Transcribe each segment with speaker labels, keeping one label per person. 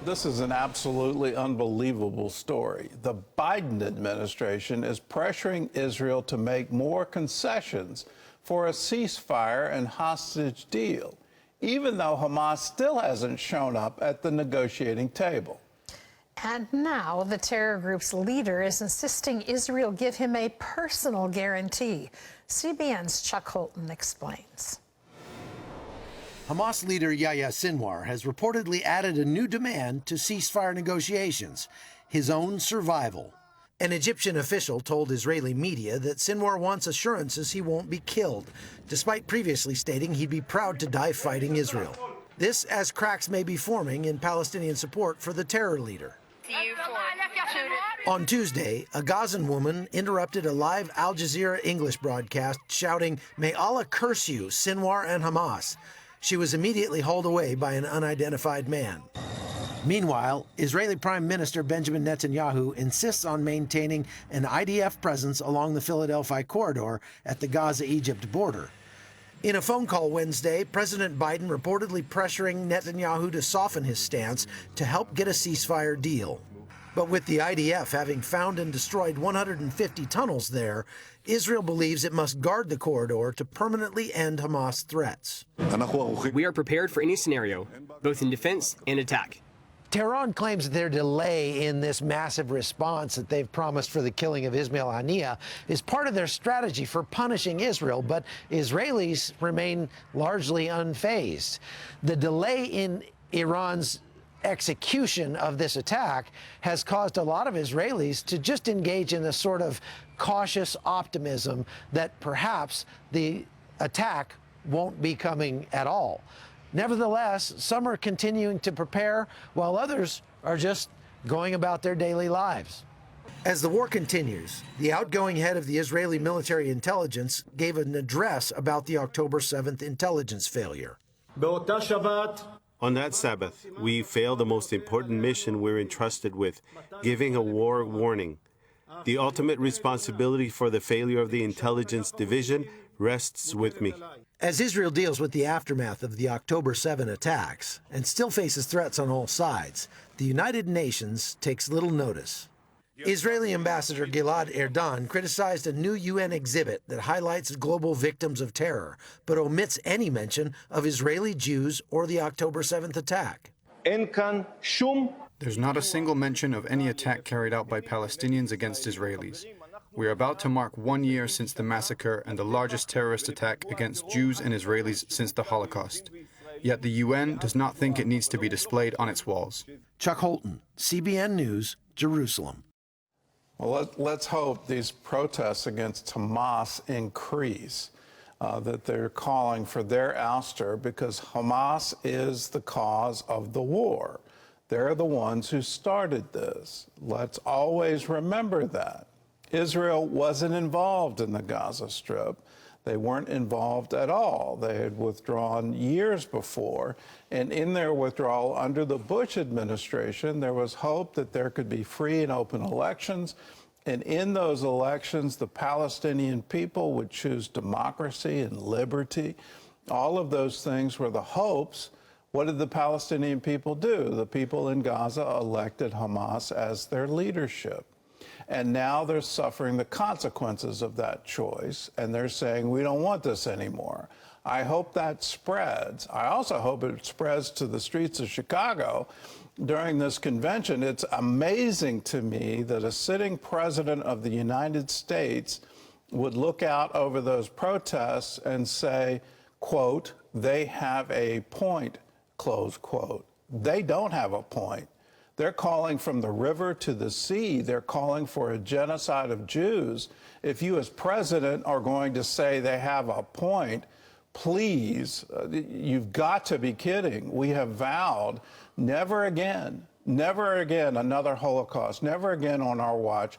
Speaker 1: This is an absolutely unbelievable story. The Biden administration is pressuring Israel to make more concessions for a ceasefire and hostage deal, even though Hamas still hasn't shown up at the negotiating table.
Speaker 2: And now the terror group's leader is insisting Israel give him a personal guarantee. CBN's Chuck Holton explains.
Speaker 3: Hamas leader Yahya Sinwar has reportedly added a new demand to ceasefire negotiations, his own survival. An Egyptian official told Israeli media that Sinwar wants assurances he won't be killed, despite previously stating he'd be proud to die fighting Israel. This as cracks may be forming in Palestinian support for the terror leader. On Tuesday, a Gazan woman interrupted a live Al Jazeera English broadcast shouting, "May Allah curse you, Sinwar and Hamas." She was immediately hauled away by an unidentified man. Meanwhile, Israeli Prime Minister Benjamin Netanyahu insists on maintaining an IDF presence along the Philadelphia corridor at the Gaza-Egypt border. In a phone call Wednesday, President Biden reportedly pressuring Netanyahu to soften his stance to help get a ceasefire deal. But with the IDF having found and destroyed 150 tunnels there, Israel believes it must guard the corridor to permanently end Hamas threats.
Speaker 4: We are prepared for any scenario, both in defense and attack.
Speaker 3: Tehran claims that their delay in this massive response that they've promised for the killing of Ismail Haniyeh is part of their strategy for punishing Israel, but Israelis remain largely unfazed. The delay in Iran's execution of this attack has caused a lot of Israelis to just engage in a sort of cautious optimism that perhaps the attack won't be coming at all. Nevertheless, some are continuing to prepare while others are just going about their daily lives. As the war continues, the outgoing head of the Israeli military intelligence gave an address about the October 7th intelligence failure.
Speaker 5: On that Sabbath, we failed the most important mission we're entrusted with, giving a war warning. The ultimate responsibility for the failure of the intelligence division rests with me.
Speaker 3: As Israel deals with the aftermath of the October 7 attacks and still faces threats on all sides, the United Nations takes little notice. Israeli Ambassador Gilad Erdan criticized a new UN exhibit that highlights global victims of terror, but omits any mention of Israeli Jews or the October 7th attack.
Speaker 6: There's not a single mention of any attack carried out by Palestinians against Israelis. We are about to mark 1 year since the massacre and the largest terrorist attack against Jews and Israelis since the Holocaust. Yet the UN does not think it needs to be displayed on its walls.
Speaker 3: Chuck Holton, CBN News, Jerusalem.
Speaker 1: Well, let's hope these protests against Hamas increase, that they're calling for their ouster, because Hamas is the cause of the war. They're the ones who started this. Let's always remember that. Israel wasn't involved in the Gaza Strip. They weren't involved at all. They had withdrawn years before. And in their withdrawal under the Bush administration, there was hope that there could be free and open elections. And in those elections, the Palestinian people would choose democracy and liberty. All of those things were the hopes. What did the Palestinian people do? The people in Gaza elected Hamas as their leadership. And now they're suffering the consequences of that choice, and they're saying, we don't want this anymore. I hope that spreads. I also hope it spreads to the streets of Chicago during this convention. It's amazing to me that a sitting president of the United States would look out over those protests and say, quote, they have a point, close quote. They don't have a point. They're calling from the river to the sea. They're calling for a genocide of Jews. If you as president are going to say they have a point, please, you've got to be kidding. We have vowed never again another Holocaust, never again on our watch.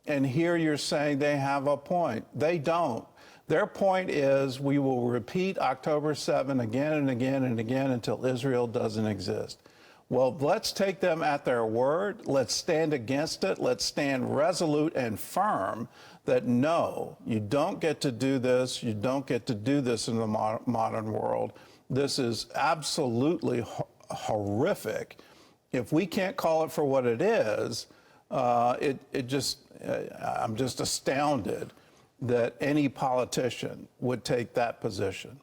Speaker 1: And here you're saying they have a point. They don't. Their point is we will repeat October 7 again and again and again until Israel doesn't exist. Well, let's take them at their word. Let's stand against it. Let's stand resolute and firm that no, you don't get to do this. You don't get to do this in the modern world. This is absolutely horrific. if we can't call it for what it is, I'm just astounded that any politician would take that position.